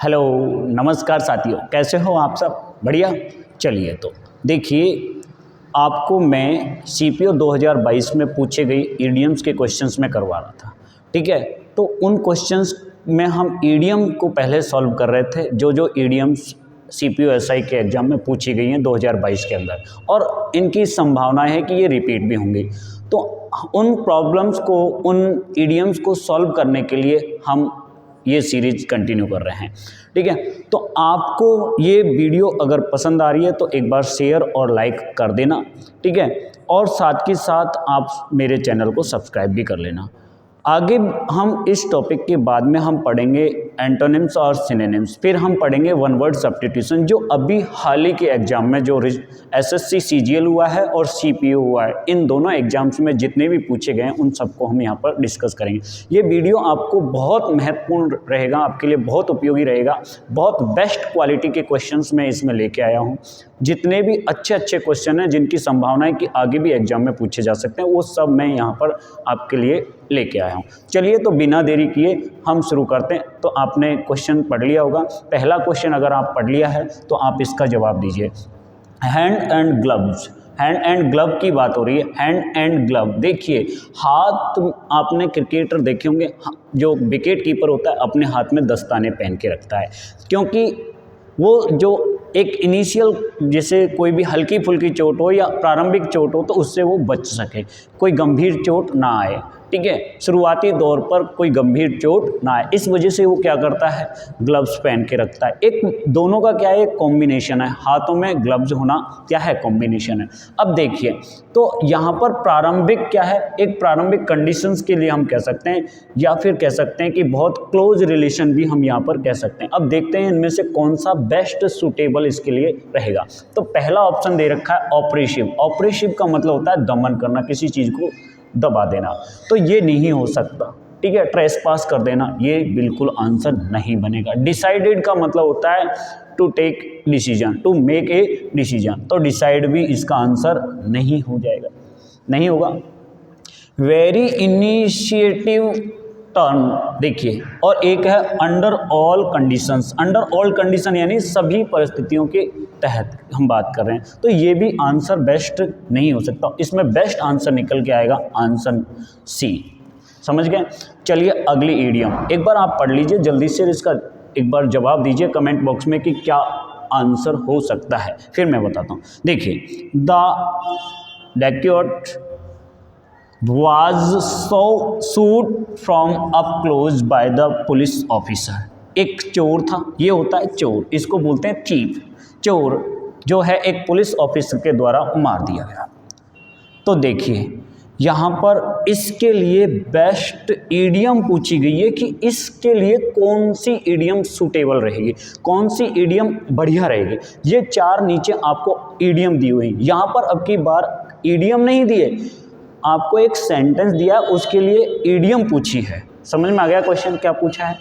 Hello, नमस्कार साथियों, कैसे हो आप सब? बढ़िया। चलिए तो देखिए, आपको मैं सीपीओ 2022 में पूछे गई ईडियम्स के क्वेश्चंस में करवा रहा था। ठीक है, तो उन क्वेश्चंस में हम ईडियम को पहले सॉल्व कर रहे थे, जो ईडियम्स सीपीओ एसआई के एग्ज़ाम में पूछी गई हैं 2022 के अंदर, और इनकी संभावना है कि ये रिपीट भी होंगी। तो उन प्रॉब्लम्स को, उन ईडियम्स को सॉल्व करने के लिए हम ये सीरीज कंटिन्यू कर रहे हैं। ठीक है, तो आपको ये वीडियो अगर पसंद आ रही है तो एक बार शेयर और लाइक कर देना। ठीक है, और साथ के साथ आप मेरे चैनल को सब्सक्राइब भी कर लेना। आगे हम इस टॉपिक के बाद में हम पढ़ेंगे एंटोनिम्स और सिनोनिम्स, फिर हम पढ़ेंगे वन वर्ड सब्स्टिट्यूशन, जो अभी हाल ही के एग्जाम में जो एसएससी सीजीएल हुआ है और सीपीओ हुआ है, इन दोनों एग्जाम्स में जितने भी पूछे गए हैं उन सबको हम यहाँ पर डिस्कस करेंगे। ये वीडियो आपको बहुत महत्वपूर्ण रहेगा, आपके लिए बहुत उपयोगी रहेगा। बहुत बेस्ट क्वालिटी के क्वेश्चंस मैं इसमें लेके आया हूँ। जितने भी अच्छे क्वेश्चन हैं जिनकी संभावना है कि आगे भी एग्जाम में पूछे जा सकते हैं, वो सब मैं यहाँ पर आपके लिए लेके आया हूँ। चलिए तो बिना देरी किए हम शुरू करते हैं। तो आपने क्वेश्चन पढ़ लिया होगा। पहला क्वेश्चन अगर आप पढ़ लिया है तो आप इसका जवाब दीजिए। Hand and gloves, hand and glove की बात हो रही है। हैंड एंड ग्लव, देखिए हाथ, आपने क्रिकेटर देखे होंगे, जो विकेट कीपर होता है अपने हाथ में दस्ताने पहन के रखता है, क्योंकि वो जो एक इनिशियल, जैसे कोई भी हल्की फुल्की चोट हो या प्रारंभिक चोट हो तो उससे वो बच सके, कोई गंभीर चोट ना आए। ठीक है, शुरुआती दौर पर कोई गंभीर चोट ना आए, इस वजह से वो क्या करता है, ग्लव्स पहन के रखता है। एक दोनों का क्या है, एक कॉम्बिनेशन है, हाथों में ग्लव्स होना क्या है, कॉम्बिनेशन है। अब देखिए, तो यहाँ पर प्रारंभिक क्या है, एक प्रारंभिक कंडीशंस के लिए हम कह सकते हैं, या फिर कह सकते हैं कि बहुत क्लोज रिलेशन भी हम यहाँ पर कह सकते हैं। अब देखते हैं इनमें से कौन सा बेस्ट सूटेबल इसके लिए रहेगा। तो पहला ऑप्शन दे रखा है ऑपरेसिव। ऑपरेसिव का मतलब होता है दमन करना, किसी चीज़ को दबा देना, तो ये नहीं हो सकता। ठीक है, ट्रेस पास कर देना, ये बिल्कुल आंसर नहीं बनेगा। डिसाइडेड का मतलब होता है to take decision, to make a decision, तो डिसाइड भी इसका आंसर नहीं हो जाएगा, नहीं होगा। वेरी इनिशिएटिव टर्न, देखिए, और एक है under all conditions. Under all condition यानी सभी परिस्थितियों के तहत हम बात कर रहे हैं, तो ये भी आंसर बेस्ट नहीं हो सकता। इसमें बेस्ट आंसर निकल के आएगा आंसर सी। समझ गए? चलिए अगली ईडियम एक बार आप पढ़ लीजिए जल्दी से, इसका एक बार जवाब दीजिए कमेंट बॉक्स में कि क्या आंसर हो सकता है, फिर मैं बताता हूँ। देखिए, the डेक्यूट was so sued from up close by the police officer। एक चोर था, ये होता है चोर, इसको बोलते हैं थीफ। चोर जो है एक पुलिस ऑफिसर के द्वारा मार दिया गया। तो देखिए यहाँ पर इसके लिए बेस्ट ईडियम पूछी गई है कि इसके लिए कौन सी ईडियम सूटेबल रहेगी, कौन सी ईडियम बढ़िया रहेगी। ये चार नीचे आपको ईडियम दी हुई, यहाँ पर अब की बार ईडियम नहीं दिए, आपको एक सेंटेंस दिया, उसके लिए ईडियम पूछी है। समझ में आ गया क्वेश्चन क्या पूछा है?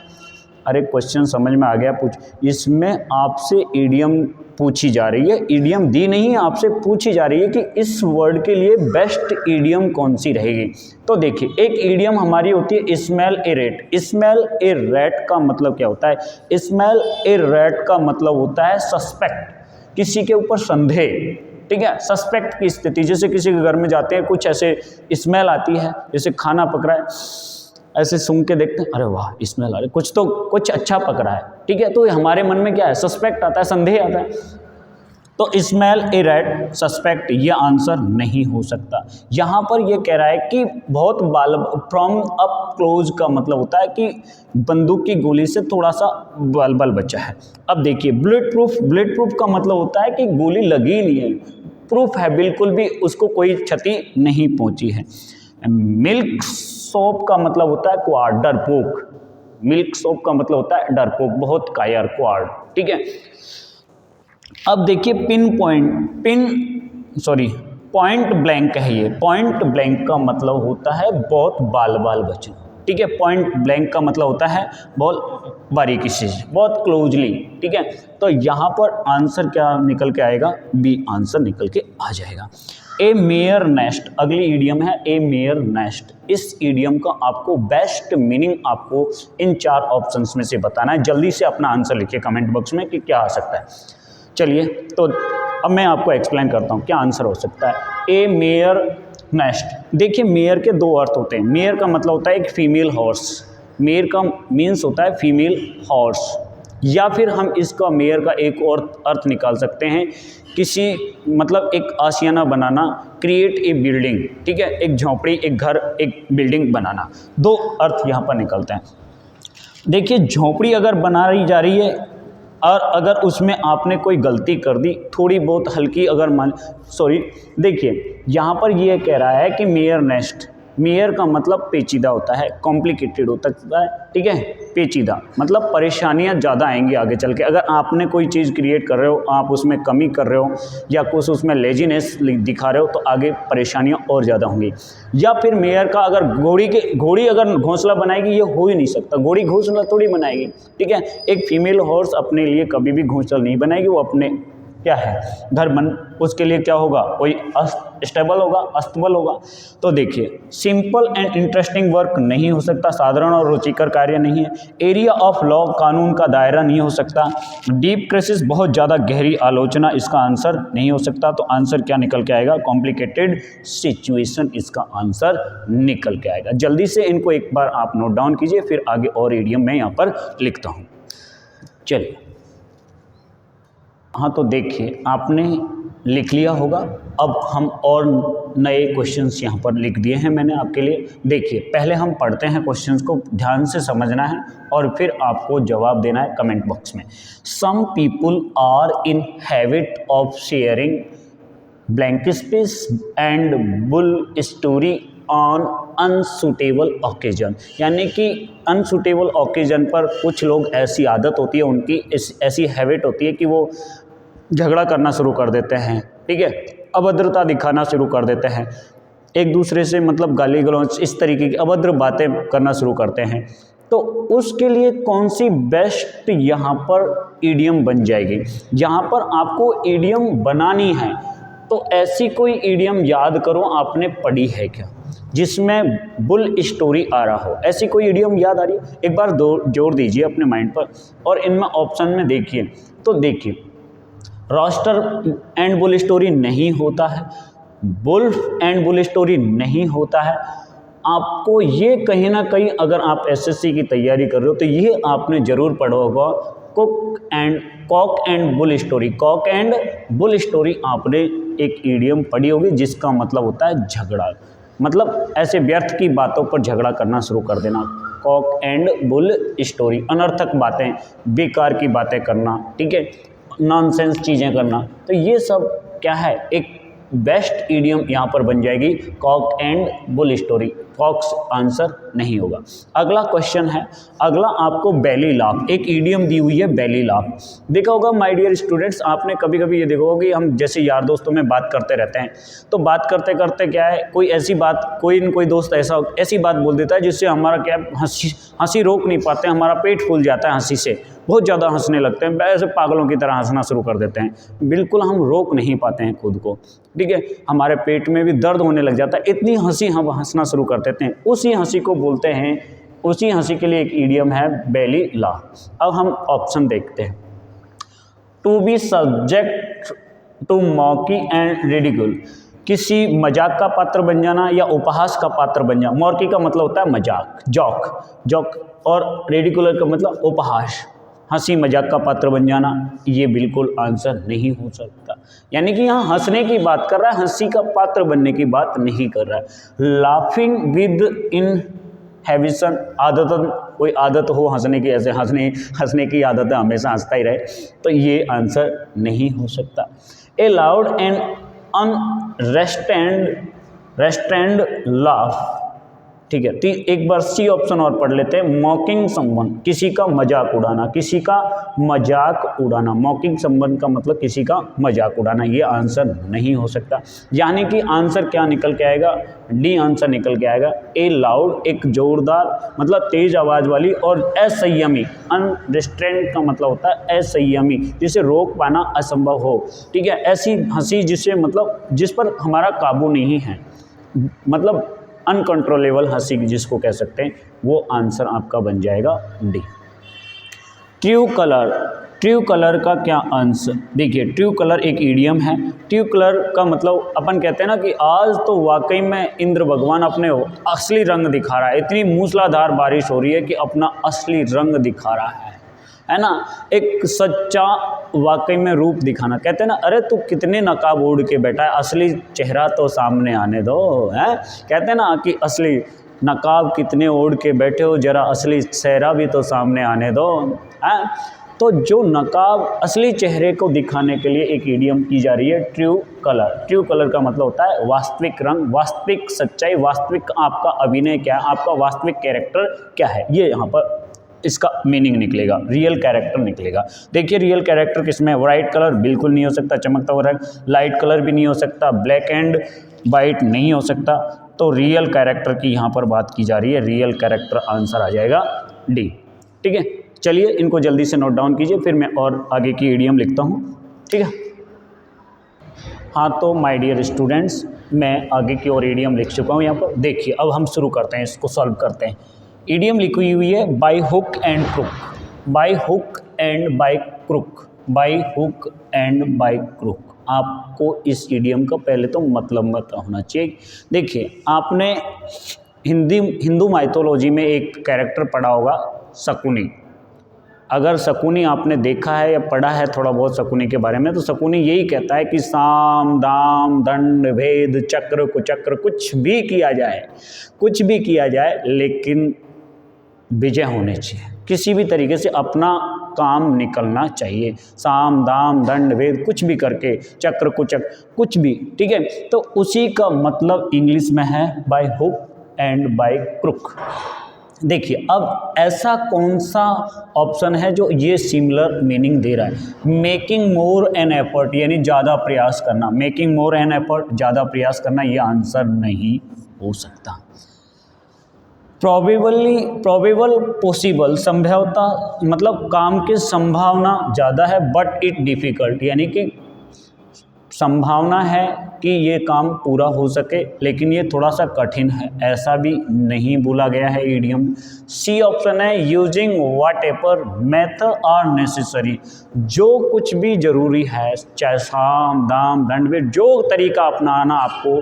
अरे क्वेश्चन समझ में आ गया, इसमें आपसे ईडियम पूछी जा रही है, ईडियम दी नहीं है, आपसे पूछी जा रही है कि इस वर्ड के लिए बेस्ट ईडियम कौन सी रहेगी। तो देखिए, एक ईडियम हमारी होती है स्मेल ए रैट। स्मेल ए रैट का मतलब क्या होता है? स्मेल ए रैट का मतलब होता है सस्पेक्ट, किसी के ऊपर संदेह। ठीक है, सस्पेक्ट की स्थिति, जैसे किसी के घर में जाते हैं, कुछ ऐसे स्मेल आती है, जैसे खाना पक रहा है, ऐसे सूंघ के देखते हैं, अरे वाह स्मेल आ रही, कुछ अच्छा पक रहा है। ठीक है, तो हमारे मन में क्या है, सस्पेक्ट आता है, संदेह आता है। तो स्मेल ए रैट, सस्पेक्ट, ये आंसर नहीं हो सकता। यहाँ पर ये कह रहा है कि बहुत फ्रॉम अप क्लोज का मतलब होता है कि बंदूक की गोली से थोड़ा सा बल बचा है। अब देखिए बुलेट प्रूफ, बुलेट प्रूफ का मतलब होता है कि गोली लगी नहीं है, प्रूफ है, बिल्कुल भी उसको कोई क्षति नहीं पहुंची है। मिल्क सोप का मतलब होता है क्वार्ड, डरपोक। मिल्क सोप का मतलब होता है डरपोक, बहुत कायर, क्वार्ड। ठीक है, अब देखिए पॉइंट ब्लैंक है। ये पॉइंट ब्लैंक का मतलब होता है बहुत बाल बचना। ठीक है। पॉइंट ब्लैंक का मतलब होता है बहुत बारीकी से, बहुत क्लोजली, ठीक है। तो यहाँ पर आंसर क्या निकल के आएगा, बी आंसर निकल के आ जाएगा। ए मेयर नेस्ट अगली ईडियम है, ए मेयर नेस्ट। इस ईडियम का आपको बेस्ट मीनिंग आपको इन 4 ऑप्शंस में से बताना है। जल्दी से अपना आंसर लिखिए कमेंट बॉक्स में कि क्या आ सकता है। चलिए तो अब मैं आपको एक्सप्लेन करता हूँ क्या आंसर हो सकता है। ए मेयर नेस्ट, देखिए मेयर के 2 अर्थ होते हैं। मेयर का मतलब होता है एक फीमेल हॉर्स, मेयर का मीन्स होता है फीमेल हॉर्स, या फिर हम इसका मेयर का एक और अर्थ निकाल सकते हैं, किसी मतलब एक आशियाना बनाना, क्रिएट ए बिल्डिंग, ठीक है, एक झोंपड़ी, एक घर, एक बिल्डिंग बनाना। 2 अर्थ यहाँ पर निकलते हैं। देखिए झोंपड़ी अगर बनाई जा रही है और अगर उसमें आपने कोई गलती कर दी, थोड़ी बहुत हल्की अगर देखिए यहाँ पर ये कह रहा है कि मेयर नेस्ट, मेयर का मतलब पेचीदा होता है, कॉम्प्लिकेटेड होता है, ठीक है। पेचीदा मतलब परेशानियां ज़्यादा आएंगी आगे चल के। अगर आपने कोई चीज़ क्रिएट कर रहे हो, आप उसमें कमी कर रहे हो या कुछ उसमें लेजीनेस दिखा रहे हो, तो आगे परेशानियां और ज़्यादा होंगी। या फिर मेयर का अगर घोड़ी अगर घोंसला बनाएगी, ये हो ही नहीं सकता, घोड़ी घोंसला थोड़ी बनाएगी, ठीक है। एक फीमेल हॉर्स अपने लिए कभी भी घोंसला नहीं बनाएगी, वो अपने क्या है घर बन, उसके लिए क्या होगा, कोई स्टेबल होगा, अस्तबल होगा। तो देखिए सिंपल एंड इंटरेस्टिंग वर्क नहीं हो सकता, साधारण और रुचिकर कार्य नहीं है। एरिया ऑफ लॉ, कानून का दायरा नहीं हो सकता। डीप क्राइसिस, बहुत ज़्यादा गहरी आलोचना, इसका आंसर नहीं हो सकता। तो आंसर क्या निकल के आएगा, कॉम्प्लिकेटेड सिचुएशन इसका आंसर निकल के आएगा। जल्दी से इनको एक बार आप नोट डाउन कीजिए, फिर आगे और इडियम मैं यहाँ पर लिखता हूँ। चलिए हाँ, तो देखिए आपने लिख लिया होगा। अब हम और नए क्वेश्चंस यहाँ पर लिख दिए हैं मैंने आपके लिए। देखिए पहले हम पढ़ते हैं क्वेश्चंस को, ध्यान से समझना है और फिर आपको जवाब देना है कमेंट बॉक्स में। Some people are in habit of sharing blank space and bull story on unsuitable occasion, यानी कि अनसूटेबल ओकेजन पर कुछ लोग ऐसी आदत होती है उनकी, ऐसी हैबिट होती है कि वो झगड़ा करना शुरू कर देते हैं, ठीक है, अभद्रता दिखाना शुरू कर देते हैं, एक दूसरे से मतलब गाली गलौज, इस तरीके की अभद्र बातें करना शुरू करते हैं। तो उसके लिए कौन सी बेस्ट यहाँ पर ईडियम बन जाएगी। यहाँ पर आपको ईडियम बनानी है, तो ऐसी कोई ईडियम याद करो आपने पढ़ी है क्या जिसमें बुल स्टोरी आ रहा हो। ऐसी कोई ईडियम याद आ रही है, एक बार जोर दीजिए अपने माइंड पर और इनमें ऑप्शन में देखिए। तो देखिए रॉस्टर एंड बुल स्टोरी नहीं होता है, वुल्फ एंड बुल स्टोरी नहीं होता है। आपको ये कहीं ना कहीं अगर आप एसएससी की तैयारी कर रहे हो तो ये आपने जरूर पढ़ा होगा, Kock and bull story. Kock and bull story आपने एक ईडियम पढ़ी होगी जिसका मतलब होता है झगड़ा, मतलब ऐसे व्यर्थ की बातों पर झगड़ा करना शुरू कर देना। कॉक एंड बुल स्टोरी, अनर्थक बातें, बेकार की बातें करना, ठीक है, नॉनसेंस चीज़ें करना। तो ये सब क्या है, एक बेस्ट ईडियम यहाँ पर बन जाएगी cock and bull story. Cock's answer नहीं होगा। अगला क्वेश्चन है, अगला आपको बेली लाफ, एक ईडियम दी हुई है बेली लाफ। देखा होगा माय डियर स्टूडेंट्स, आपने कभी कभी ये देखा होगा कि हम जैसे यार दोस्तों में बात करते रहते हैं, तो बात करते करते क्या है, कोई ऐसी बात, कोई दोस्त ऐसी बात बोल देता है जिससे हमारा क्या हंसी रोक नहीं पाते, हमारा पेट फूल जाता है हंसी से, बहुत ज़्यादा हंसने लगते हैं, ऐसे पागलों की तरह हंसना शुरू कर देते हैं, बिल्कुल हम रोक नहीं पाते हैं खुद को, ठीक है, हमारे पेट में भी दर्द होने लग जाता है, इतनी हंसी हम हंसना शुरू कर देते हैं। उसी हंसी को बोलते हैं, उसी हंसी के लिए एक ईडियम है बेली लाफ। अब हम ऑप्शन देखते हैं। To be subject to mockery and ridicule, किसी मजाक का पात्र बन जाना या उपहास का पात्र बन जाना। मॉकी का मतलब होता है मजाक, जॉक, और रेडिकुलर का मतलब उपहास, हंसी मजाक का पात्र बन जाना। ये बिल्कुल आंसर नहीं हो सकता, यानी कि यहाँ हंसने की बात कर रहा है, हंसी का पात्र बनने की बात नहीं कर रहा है। लाफिंग विद इनहिबिशन, आदतन कोई आदत हो हंसने की, ऐसे हंसने की आदत है, हमेशा हंसता ही रहे, तो ये आंसर नहीं हो सकता। ए लाउड एंड अनरेस्ट्रेन्ड लाफ, ठीक है। तो एक बार सी ऑप्शन और पढ़ लेते हैं, मॉकिंग समवन, किसी का मजाक उड़ाना, किसी का मजाक उड़ाना। मॉकिंग समवन का मतलब किसी का मजाक उड़ाना, ये आंसर नहीं हो सकता। यानी कि आंसर क्या निकल के आएगा, डी आंसर निकल के आएगा। ए लाउड, एक जोरदार मतलब तेज आवाज वाली, और असंयमी, अनरिस्ट्रेंट का मतलब होता है असंयमी, जिसे रोक पाना असंभव हो, ठीक है। ऐसी हंसी जिसे मतलब जिस पर हमारा काबू नहीं है, मतलब अनकंट्रोलेबल हंसी जिसको कह सकते हैं, वो आंसर आपका बन जाएगा D. True colour, true colour का क्या आंसर, देखिए ट्रू कलर एक ईडियम है। ट्रू कलर का मतलब अपन कहते हैं ना कि आज तो वाकई में इंद्र भगवान अपने असली रंग दिखा रहा है, इतनी मूसलाधार बारिश हो रही है कि अपना असली रंग दिखा रहा है ना। एक सच्चा वाकई में रूप दिखाना, कहते हैं ना, अरे तू कितने नकाब ओढ़ के बैठा है, असली चेहरा तो सामने आने दो, है। कहते हैं ना कि असली नकाब कितने ओढ़ के बैठे हो, जरा असली चेहरा भी तो सामने आने दो, है। तो जो नकाब असली चेहरे को दिखाने के लिए एक ईडियम की जा रही है ट्रू कलर। ट्रू कलर का मतलब होता है वास्तविक रंग, वास्तविक सच्चाई, वास्तविक आपका अभिनय क्या है, आपका वास्तविक कैरेक्टर क्या है, ये यहाँ पर इसका मीनिंग निकलेगा, रियल कैरेक्टर निकलेगा। देखिए रियल कैरेक्टर किसमें, वाइट कलर बिल्कुल नहीं हो सकता, चमकता हुआ रंग, लाइट कलर भी नहीं हो सकता, ब्लैक एंड वाइट नहीं हो सकता। तो रियल कैरेक्टर की यहाँ पर बात की जा रही है, रियल कैरेक्टर आंसर आ जाएगा डी, ठीक है। चलिए इनको जल्दी से नोट डाउन कीजिए, फिर मैं और आगे की ईडियम लिखता हूँ, ठीक है। हाँ तो माय डियर स्टूडेंट्स, मैं आगे की और ईडियम लिख चुका हूँ यहाँ पर। देखिए अब हम शुरू करते हैं, इसको सॉल्व करते हैं। ईडियम लिखी हुई है by hook and crook, by hook and by crook, by hook and by crook. आपको इस ईडियम का पहले तो मतलब पता होना चाहिए। देखिए आपने हिंदू माइथोलॉजी में एक कैरेक्टर पढ़ा होगा शकुनी। अगर शकुनी आपने देखा है या पढ़ा है थोड़ा बहुत शकुनी के बारे में, तो शकुनी यही कहता है कि साम दाम दंड भेद चक्र कुचक्र, कुछ भी किया जाए, कुछ भी किया जाए, लेकिन विजय होने चाहिए, किसी भी तरीके से अपना काम निकलना चाहिए। साम दाम दंड भेद कुछ भी करके, चक्र कुचक्र कुछ भी, ठीक है। तो उसी का मतलब इंग्लिश में है by hook and by crook. देखिए अब ऐसा कौन सा ऑप्शन है जो ये सिमिलर मीनिंग दे रहा है। मेकिंग मोर एन एफर्ट, यानी ज़्यादा प्रयास करना, मेकिंग मोर एन एफर्ट, ज़्यादा प्रयास करना, ये आंसर नहीं हो सकता। प्रोबेबल पॉसिबल, संभवता मतलब काम की संभावना ज़्यादा है, बट इट डिफ़िकल्ट, यानी कि संभावना है कि ये काम पूरा हो सके, लेकिन ये थोड़ा सा कठिन है, ऐसा भी नहीं बोला गया है ईडियम। सी ऑप्शन है using whatever method are necessary, जो कुछ भी जरूरी है, चाहे साम दाम दंड भेद, जो तरीका अपनाना आपको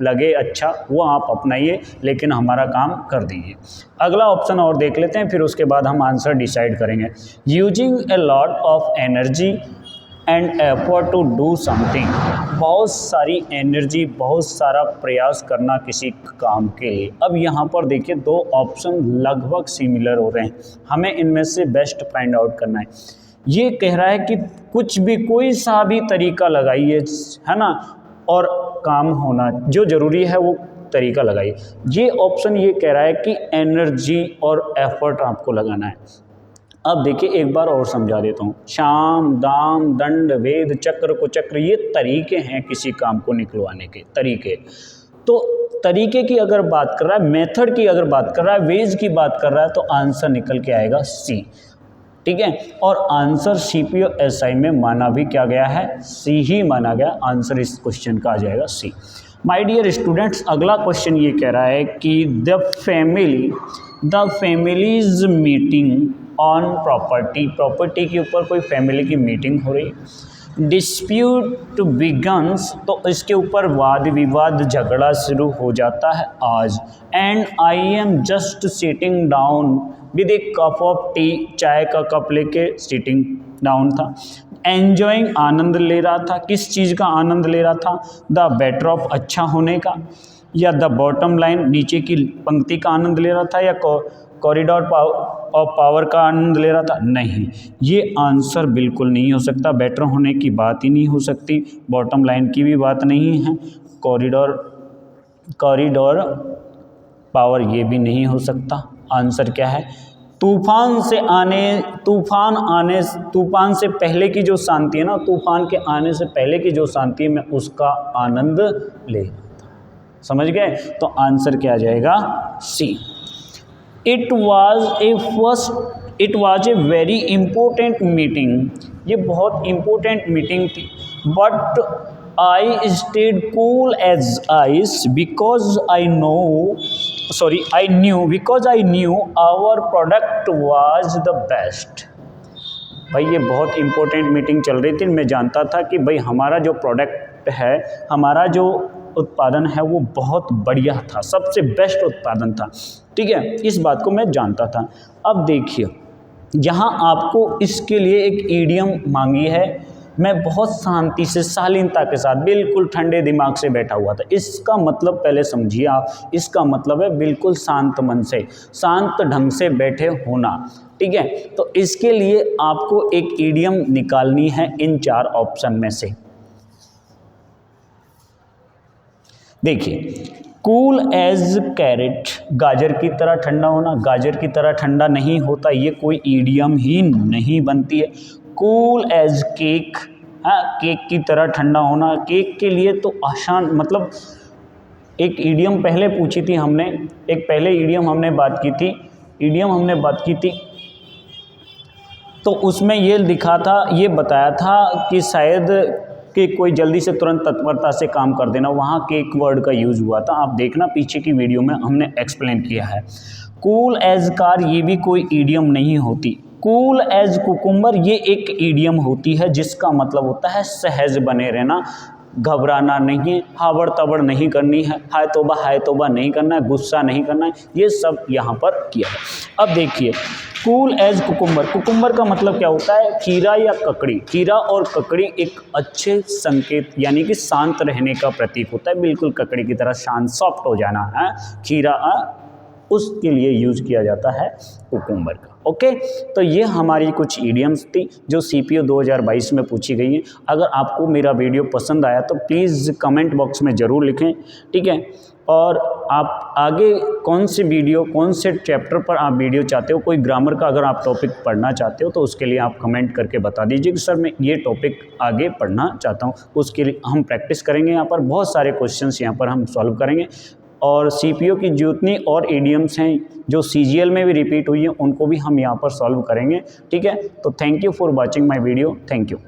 लगे अच्छा वो आप अपनाइए, लेकिन हमारा काम कर दीजिए। अगला ऑप्शन और देख लेते हैं, फिर उसके बाद हम आंसर डिसाइड करेंगे। Using a lot of energy and effort to do something, बहुत सारी एनर्जी, बहुत सारा प्रयास करना किसी काम के लिए। अब यहाँ पर देखिए दो ऑप्शन लगभग सिमिलर हो रहे हैं, हमें इनमें से बेस्ट फाइंड आउट करना है। ये कह रहा है कि कुछ भी, कोई सा भी तरीका लगाइए, है ना, और काम होना जो ज़रूरी है वो तरीका लगाइए। ये ऑप्शन ये कह रहा है कि एनर्जी और एफर्ट आपको लगाना है। अब देखिए एक बार और समझा देता हूँ। शाम दाम दंड भेद चक्र कुचक्र, ये तरीके हैं किसी काम को निकलवाने के तरीके। तो तरीके की अगर बात कर रहा है, मेथड की अगर बात कर रहा है, वेज की बात कर रहा है, तो आंसर निकल के आएगा सी, ठीक है। और आंसर CPO-SI में माना भी क्या गया है, सी ही माना गया। आंसर इस क्वेश्चन का आ जाएगा सी। माय डियर स्टूडेंट्स, अगला क्वेश्चन ये कह रहा है कि the families meeting on property, property के ऊपर कोई फैमिली की मीटिंग हो रही है। डिस्प्यूट बिगन्स, तो इसके ऊपर वाद विवाद झगड़ा शुरू हो जाता है आज। And I am just sitting down with A cup of T, चाय का कप लेके सिटिंग डाउन था। एंजॉइंग, आनंद ले रहा था, किस चीज़ का आनंद ले रहा था, द बेटर ऑफ, अच्छा होने का, या द बॉटम लाइन, नीचे की पंक्ति का आनंद ले रहा था, या कॉरिडोर ऑफ पावर का आनंद ले रहा था। नहीं, ये आंसर बिल्कुल नहीं हो सकता, बेटर होने की बात ही नहीं हो सकती, बॉटम लाइन की भी बात नहीं है, कॉरिडोर पावर, ये भी नहीं हो सकता। आंसर क्या है? तूफान से पहले की जो शांति है ना, तूफान के आने से पहले की जो शांति है, मैं उसका आनंद ले रहा था। समझ गए? तो आंसर क्या आ जाएगा? C. It was a very important meeting. ये बहुत इंपॉर्टेंट मीटिंग थी, but I stayed cool as ice because I knew our product was the best. भाई ये बहुत इंपॉर्टेंट मीटिंग चल रही थी, मैं जानता था कि भाई हमारा जो प्रोडक्ट है, हमारा जो उत्पादन है वो बहुत बढ़िया था, सबसे बेस्ट उत्पादन था। ठीक है, इस बात को मैं जानता था। अब देखिए, यहाँ आपको इसके लिए एक ईडियम मांगी है। मैं बहुत शांति से, शालीनता के साथ, बिल्कुल ठंडे दिमाग से बैठा हुआ था। इसका मतलब पहले समझिए आप, इसका मतलब है बिल्कुल शांत मन से, शांत ढंग से बैठे होना। ठीक है, तो इसके लिए आपको एक ईडियम निकालनी है इन 4 ऑप्शन में से। देखिए, कूल एज कैरेट, गाजर की तरह ठंडा होना। गाजर की तरह ठंडा नहीं होता, ये कोई ईडियम ही नहीं बनती है। कूल एज केक, हाँ, केक की तरह ठंडा होना। केक के लिए तो आसान, मतलब एक ईडियम पहले पूछी थी हमने, एक पहले ईडियम हमने बात की थी, तो उसमें ये लिखा था, ये बताया था कि शायद कि कोई जल्दी से तुरंत तत्परता से काम कर देना, वहाँ केक वर्ड का यूज़ हुआ था। आप देखना पीछे की वीडियो में हमने एक्सप्लेन किया है। कूल एज कार, ये भी कोई ईडियम नहीं होती। कूल एज कुकुम्बर, ये एक ईडियम होती है जिसका मतलब होता है सहज बने रहना, घबराना नहीं है, हावड़ तबड़ नहीं करनी है, हाय तौबा नहीं करना है, गुस्सा नहीं करना है, ये सब यहाँ पर किया है। अब देखिए, कूल एज कुकुम्बर, कुकुम्बर का मतलब क्या होता है? खीरा या ककड़ी। खीरा और ककड़ी एक अच्छे संकेत, यानी कि शांत रहने का प्रतीक होता है, बिल्कुल ककड़ी की तरह शांत, सॉफ्ट हो जाना है खीरा, उसके लिए यूज किया जाता है कुकुम्बर का। ओके, तो ये हमारी कुछ ईडियम्स थी जो CPO 2022 में पूछी गई हैं। अगर आपको मेरा वीडियो पसंद आया तो प्लीज़ कमेंट बॉक्स में ज़रूर लिखें। ठीक है, और आप आगे कौन से चैप्टर पर आप वीडियो चाहते हो, कोई ग्रामर का अगर आप टॉपिक पढ़ना चाहते हो तो उसके लिए आप कमेंट करके बता दीजिए कि सर मैं ये टॉपिक आगे पढ़ना चाहता हूँ। उसके लिए हम प्रैक्टिस करेंगे, यहाँ पर बहुत सारे क्वेश्चंस यहाँ पर हम सॉल्व करेंगे, और CPO की जितनी और ईडियम्स हैं जो CGL में भी रिपीट हुई हैं उनको भी हम यहाँ पर सॉल्व करेंगे। ठीक है, तो thank you for watching my video. Thank you.